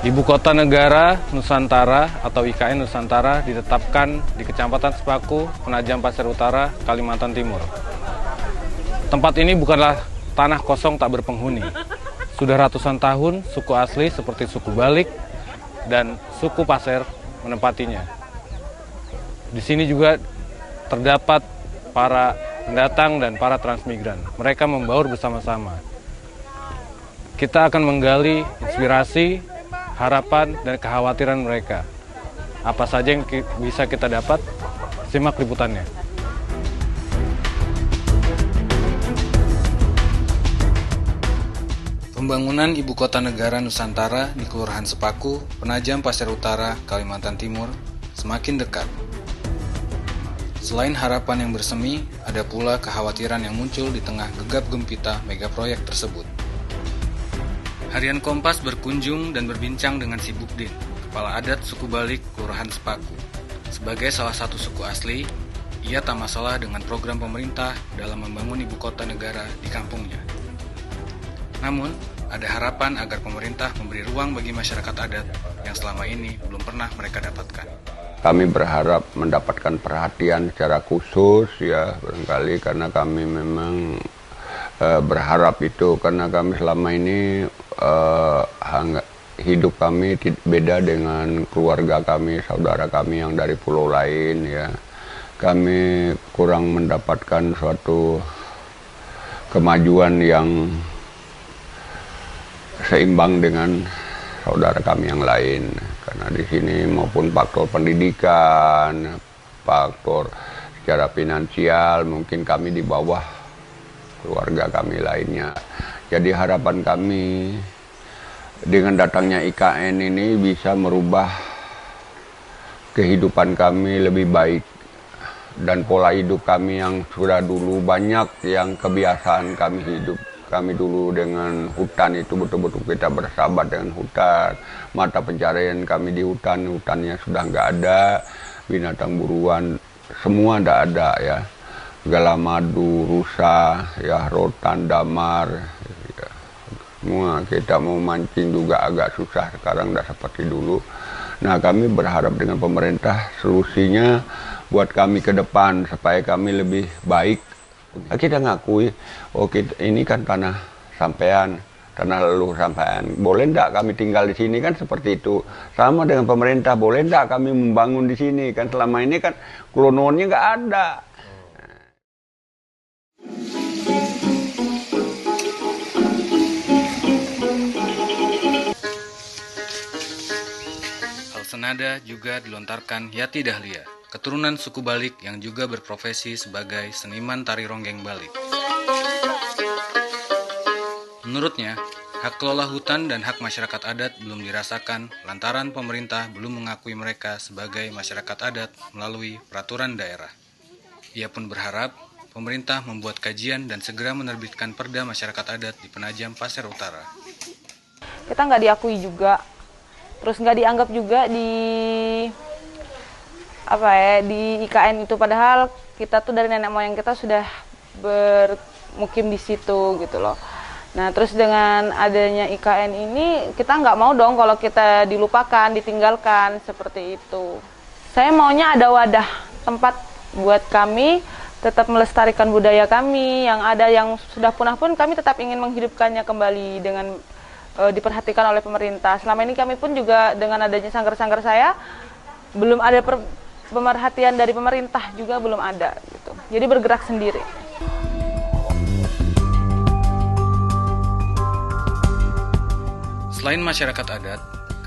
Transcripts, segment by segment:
Ibu Kota Negara Nusantara atau IKN Nusantara ditetapkan di Kecamatan Sepaku, Penajam Pasir Utara, Kalimantan Timur. Tempat ini bukanlah tanah kosong tak berpenghuni. Sudah ratusan tahun suku asli seperti suku Balik dan suku Pasir menempatinya. Di sini juga terdapat para pendatang dan para transmigran. Mereka membaur bersama-sama. Kita akan menggali inspirasi, harapan, dan kekhawatiran mereka. Apa saja yang bisa kita dapat? Simak liputannya. Pembangunan Ibu Kota Negara Nusantara di Kelurahan Sepaku, Penajam Pasir Utara, Kalimantan Timur semakin dekat. Selain harapan yang bersemi, ada pula kekhawatiran yang muncul di tengah gegap gempita megaproyek tersebut. Harian Kompas berkunjung dan berbincang dengan si Bukdin, kepala adat suku Balik Kelurahan Sepaku. Sebagai salah satu suku asli, ia tak masalah dengan program pemerintah dalam membangun ibu kota negara di kampungnya. Namun, ada harapan agar pemerintah memberi ruang bagi masyarakat adat yang selama ini belum pernah mereka dapatkan. Kami berharap mendapatkan perhatian secara khusus ya, barangkali karena kami memang berharap itu, karena kami selama ini hidup kami beda dengan keluarga kami, saudara kami yang dari pulau lain ya. Kami kurang mendapatkan suatu kemajuan yang seimbang dengan saudara kami yang lain, karena di sini maupun faktor pendidikan, faktor secara finansial mungkin kami di bawah keluarga kami lainnya. Jadi harapan kami dengan datangnya IKN ini bisa merubah kehidupan kami lebih baik, dan pola hidup kami yang sudah dulu banyak yang kebiasaan kami hidup. Kami dulu dengan hutan itu betul-betul kita bersahabat dengan hutan. Mata pencarian kami di hutan, hutannya sudah nggak ada. Binatang buruan semua nggak ada ya. Galamadu, rusa, ya rotan, damar. Ya. Semua kita mau mancing juga agak susah sekarang, nggak seperti dulu. Nah, kami berharap dengan pemerintah solusinya buat kami ke depan supaya kami lebih baik. Kita ngakui, oh ini kan tanah sampean, tanah leluhur sampean. Boleh enggak kami tinggal di sini, kan seperti itu. Sama dengan pemerintah, boleh enggak kami membangun di sini, kan selama ini kan klononya nggak ada. Hal senada juga dilontarkan Yati Dahlia, keturunan suku Balik yang juga berprofesi sebagai seniman tari ronggeng Balik. Menurutnya, hak kelola hutan dan hak masyarakat adat belum dirasakan lantaran pemerintah belum mengakui mereka sebagai masyarakat adat melalui peraturan daerah. Ia pun berharap pemerintah membuat kajian dan segera menerbitkan perda masyarakat adat di Penajam Pasir Utara. Kita nggak diakui juga, terus nggak dianggap juga di IKN itu, padahal kita tuh dari nenek moyang kita sudah bermukim di situ gitu loh. Nah, terus dengan adanya IKN ini kita nggak mau dong kalau kita dilupakan, ditinggalkan seperti itu. Saya maunya ada wadah tempat buat kami tetap melestarikan budaya kami yang ada, yang sudah punah pun kami tetap ingin menghidupkannya kembali dengan diperhatikan oleh pemerintah. Selama ini kami pun juga dengan adanya sanggar-sanggar saya belum ada pemerhatian dari pemerintah, juga belum ada gitu. Jadi bergerak sendiri. Selain masyarakat adat,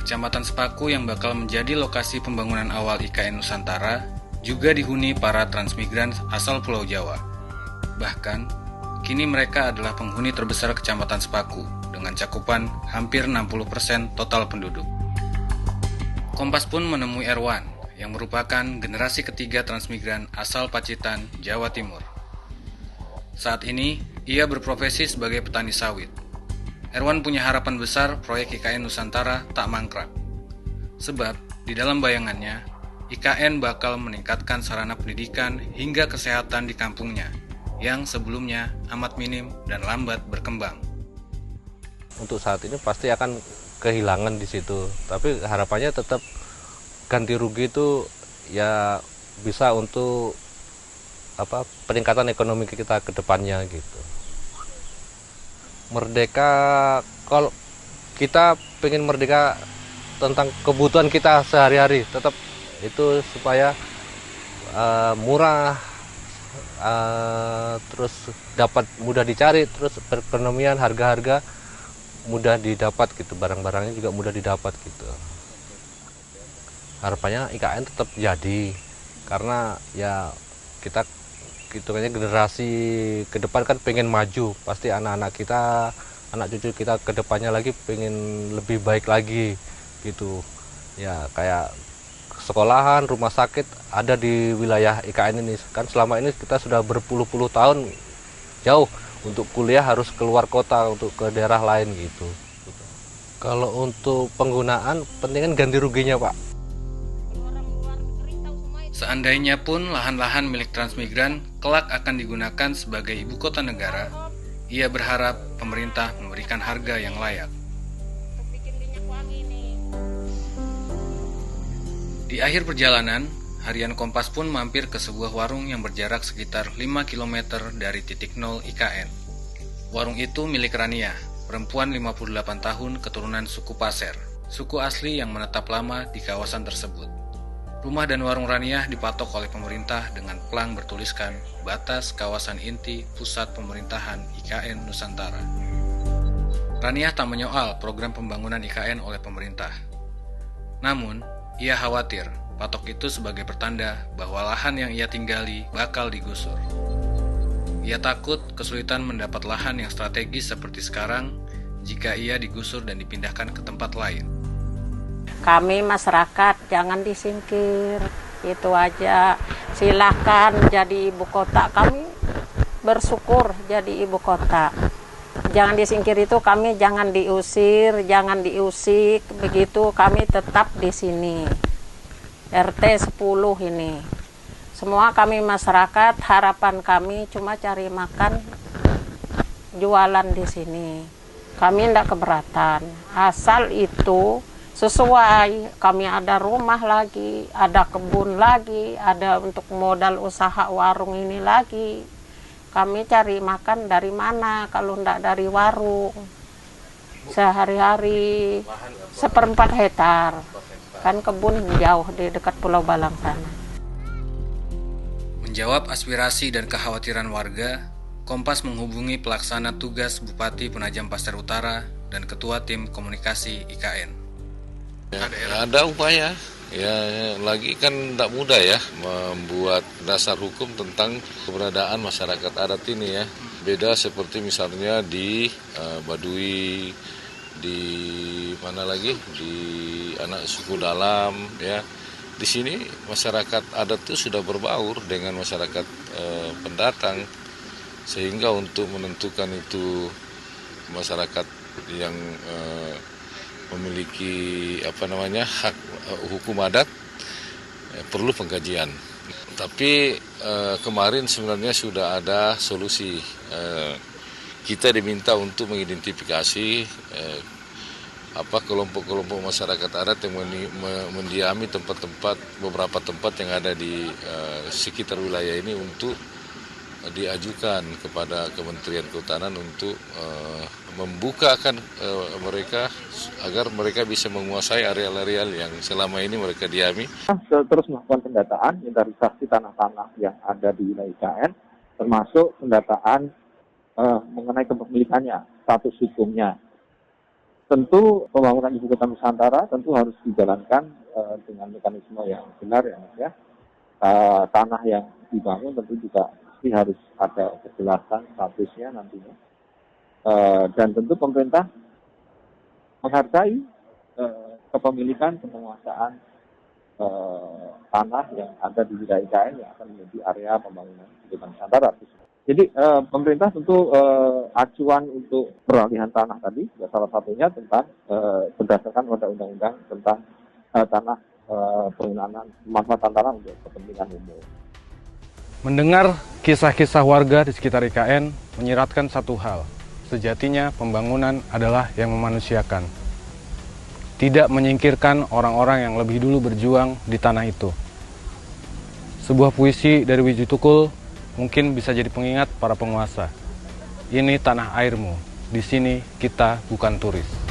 Kecamatan Sepaku yang bakal menjadi lokasi pembangunan awal IKN Nusantara juga dihuni para transmigran asal Pulau Jawa. Bahkan, kini mereka adalah penghuni terbesar Kecamatan Sepaku dengan cakupan hampir 60% total penduduk. Kompas pun menemui Erwan, yang merupakan generasi ketiga transmigran asal Pacitan, Jawa Timur. Saat ini, ia berprofesi sebagai petani sawit. Erwan punya harapan besar proyek IKN Nusantara tak mangkrak. Sebab, di dalam bayangannya, IKN bakal meningkatkan sarana pendidikan hingga kesehatan di kampungnya, yang sebelumnya amat minim dan lambat berkembang. Untuk saat ini pasti akan kehilangan di situ. Tapi harapannya tetap ganti rugi itu ya bisa untuk peningkatan ekonomi kita ke depannya gitu. Merdeka, kalau kita pengen merdeka tentang kebutuhan kita sehari-hari, tetap itu supaya murah, terus dapat mudah dicari, terus perekonomian, harga-harga mudah didapat gitu, barang-barangnya juga mudah didapat gitu. Harapannya IKN tetap jadi, karena ya kita hitungannya generasi ke depan kan pengen maju, pasti anak-anak kita, anak cucu kita ke depannya lagi pengen lebih baik lagi gitu. Ya kayak sekolahan, rumah sakit ada di wilayah IKN ini. Kan selama ini kita sudah berpuluh-puluh tahun jauh untuk kuliah harus keluar kota untuk ke daerah lain gitu. Kalau untuk penggunaan penting ganti ruginya, Pak. Seandainya pun lahan-lahan milik transmigran kelak akan digunakan sebagai ibu kota negara, ia berharap pemerintah memberikan harga yang layak. Di akhir perjalanan, harian Kompas pun mampir ke sebuah warung yang berjarak sekitar 5 km dari titik nol IKN. Warung itu milik Rania, perempuan 58 tahun keturunan suku Pasir, suku asli yang menetap lama di kawasan tersebut. Rumah dan warung Raniah dipatok oleh pemerintah dengan plang bertuliskan batas kawasan inti pusat pemerintahan IKN Nusantara. Raniah tak menyoal program pembangunan IKN oleh pemerintah. Namun, ia khawatir patok itu sebagai pertanda bahwa lahan yang ia tinggali bakal digusur. Ia takut kesulitan mendapat lahan yang strategis seperti sekarang jika ia digusur dan dipindahkan ke tempat lain. Kami masyarakat jangan disingkir, itu aja. Silahkan jadi ibu kota, kami bersyukur jadi ibu kota. Jangan disingkir itu, kami jangan diusir, jangan diusik, begitu kami tetap di sini. RT 10 ini. Semua kami masyarakat, harapan kami cuma cari makan, jualan di sini. Kami tidak keberatan, asal itu sesuai, kami ada rumah lagi, ada kebun lagi, ada untuk modal usaha warung ini lagi. Kami cari makan dari mana kalau tidak dari warung? Sehari-hari 1/4 hektar. Kan kebun jauh di dekat Pulau Balang sana. Menjawab aspirasi dan kekhawatiran warga, Kompas menghubungi pelaksana tugas Bupati Penajam Pasir Utara dan Ketua Tim Komunikasi IKN. Ada upaya, ya lagi kan tidak mudah ya membuat dasar hukum tentang keberadaan masyarakat adat ini ya. Beda seperti misalnya di Baduy, di mana lagi, di anak suku dalam ya. Di sini masyarakat adat itu sudah berbaur dengan masyarakat pendatang, sehingga untuk menentukan itu masyarakat yang memiliki hak hukum adat perlu pengkajian. Tapi kemarin sebenarnya sudah ada solusi. Kita diminta untuk mengidentifikasi kelompok-kelompok masyarakat adat yang mendiami beberapa tempat yang ada di sekitar wilayah ini untuk diajukan kepada Kementerian Kehutanan untuk membukakan mereka agar mereka bisa menguasai areal-areal yang selama ini mereka diami. Terus melakukan pendataan inventarisasi tanah-tanah yang ada di wilayah IKN, termasuk pendataan mengenai kepemilikannya, status hukumnya. Tentu pembangunan ibu kota Nusantara tentu harus dijalankan dengan mekanisme yang benar ya Mas ya. Tanah yang dibangun tentu juga harus ada kejelasan statusnya nantinya, dan tentu pemerintah menghargai kepemilikan penguasaan tanah yang ada di wilayah IKN yang akan menjadi area pembangunan ibu kota Nusantara. Jadi pemerintah tentu acuan untuk peralihan tanah tadi ya salah satunya tentang berdasarkan undang-undang tentang tanah penggunaan pemanfaatan tanah untuk kepentingan umum. Mendengar kisah-kisah warga di sekitar IKN menyiratkan satu hal, sejatinya pembangunan adalah yang memanusiakan. tidak menyingkirkan orang-orang yang lebih dulu berjuang di tanah itu. Sebuah puisi dari Wiji Tukul mungkin bisa jadi pengingat para penguasa. Ini tanah airmu, di sini kita bukan turis.